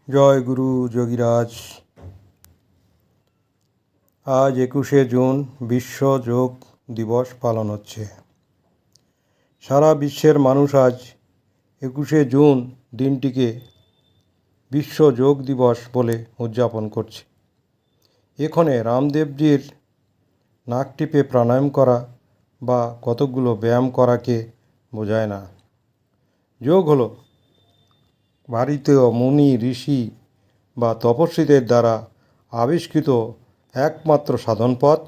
জয় গুরু যোগীরাজ। আজ 21শে জুন বিশ্ব যোগ দিবস পালন হচ্ছে। সারা বিশ্বের মানুষ আজ 21শে জুন দিনটিকে বিশ্ব যোগ দিবস বলে উদযাপন করছে। এখানে রামদেবজির নাক টিপে প্রাণায়াম করা বা কতকগুলো ব্যায়াম করাকে বোঝায় না। যোগ হলো ভারতীয় মুনি ঋষি বা তপস্বীদের দ্বারা আবিষ্কৃত একমাত্র সাধনপথ,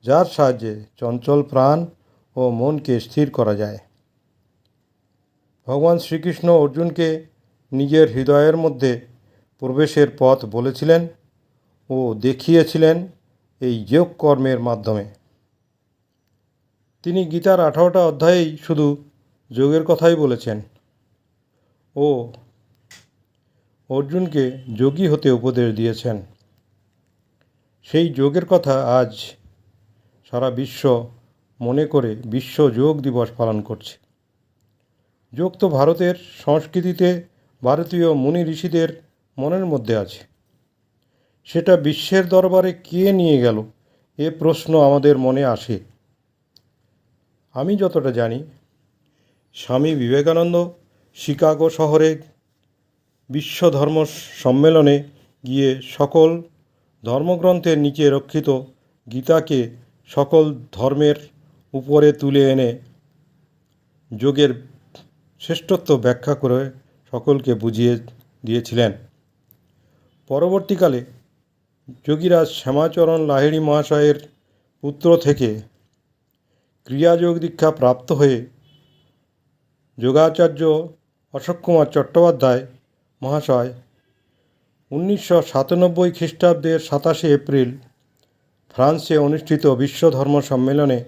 যার সাহায্যে চঞ্চল প্রাণ ও মনকে স্থির করা যায়। ভগবান শ্রীকৃষ্ণ অর্জুনকে নিজের হৃদয়ের মধ্যে প্রবেশের পথ বলেছিলেন ও দেখিয়েছিলেন এই যোগ কর্মের মাধ্যমে। তিনি গীতার 18টা অধ্যায়েই শুধু যোগের কথাই বলেছেন ও অর্জুনকে যোগী হতে উপদেশ দিয়েছেন। সেই যোগের কথা আজ সারা বিশ্ব মনে করে বিশ্ব যোগ দিবস পালন করছে। যোগ তো ভারতের সংস্কৃতিতে ভারতীয় মুনি ঋষিদের মনের মধ্যে আছে। সেটা বিশ্বের দরবারে কে নিয়ে গেল, এ প্রশ্ন আমাদের মনে আসে। আমি যতটা জানি, স্বামী বিবেকানন্দ শিকাগো শহরে বিশ্ব ধর্ম সম্মেলনে গিয়ে সকল ধর্মগ্রন্থের নিচে রক্ষিত গীতাকে সকল ধর্মের উপরে তুলে এনে যোগের শ্রেষ্ঠত্ব ব্যাখ্যা করে সকলকে বুঝিয়ে দিয়েছিলেন। পরবর্তীকালে যোগীরাজ শ্যামাচরণ লাহিড়ী মহাশয়ের পুত্র থেকে ক্রিয়াযোগ দীক্ষা প্রাপ্ত হয়ে যোগাচার্য অশোক কুমার চট্টোপাধ্যায় মহাশয় 1997 খ্রিস্টাব্দের 27শে এপ্রিল ফ্রান্সে অনুষ্ঠিত বিশ্ব ধর্ম সম্মেলনে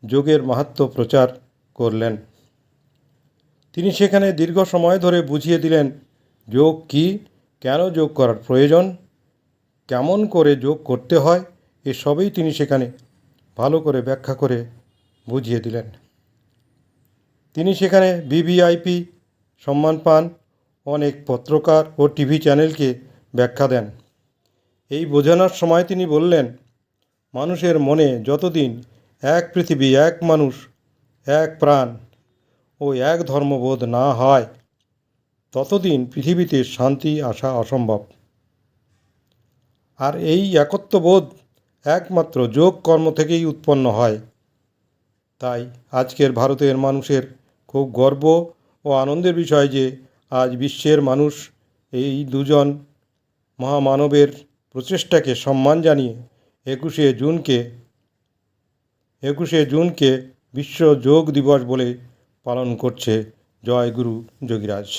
যোগের মাহাত্ম্য প্রচার করলেন। তিনি সেখানে দীর্ঘ সময় ধরে বুঝিয়ে দিলেন যোগ কী, কেন যোগ করার প্রয়োজন, কেমন করে যোগ করতে হয়, এসবই তিনি সেখানে ভালো করে ব্যাখ্যা করে বুঝিয়ে দিলেন। তিনি সেখানে ভিভিআইপি সম্মান পান, অনেক পত্রকার ও টিভি চ্যানেলকে ব্যাখ্যা দেন। এই বোঝানোর সময় তিনি বললেন, মানুষের মনে যতদিন এক পৃথিবী, এক মানুষ, এক প্রাণ ও এক ধর্মবোধ না হয়, ততদিন পৃথিবীতে শান্তি আসা অসম্ভব। আর এই একত্ববোধ একমাত্র যোগ কর্ম থেকেই উৎপন্ন হয়। তাই আজকের ভারতের মানুষের খুব গর্ব ও আনন্দের বিষয় যে আজ বিশ্বের মানুষ এই দুজন মহামানবের প্রচেষ্টাকে সম্মান জানিয়ে 21শে জুনকে বিশ্ব যোগ দিবস বলে পালন করছে। জয় গুরু যোগীরাজ।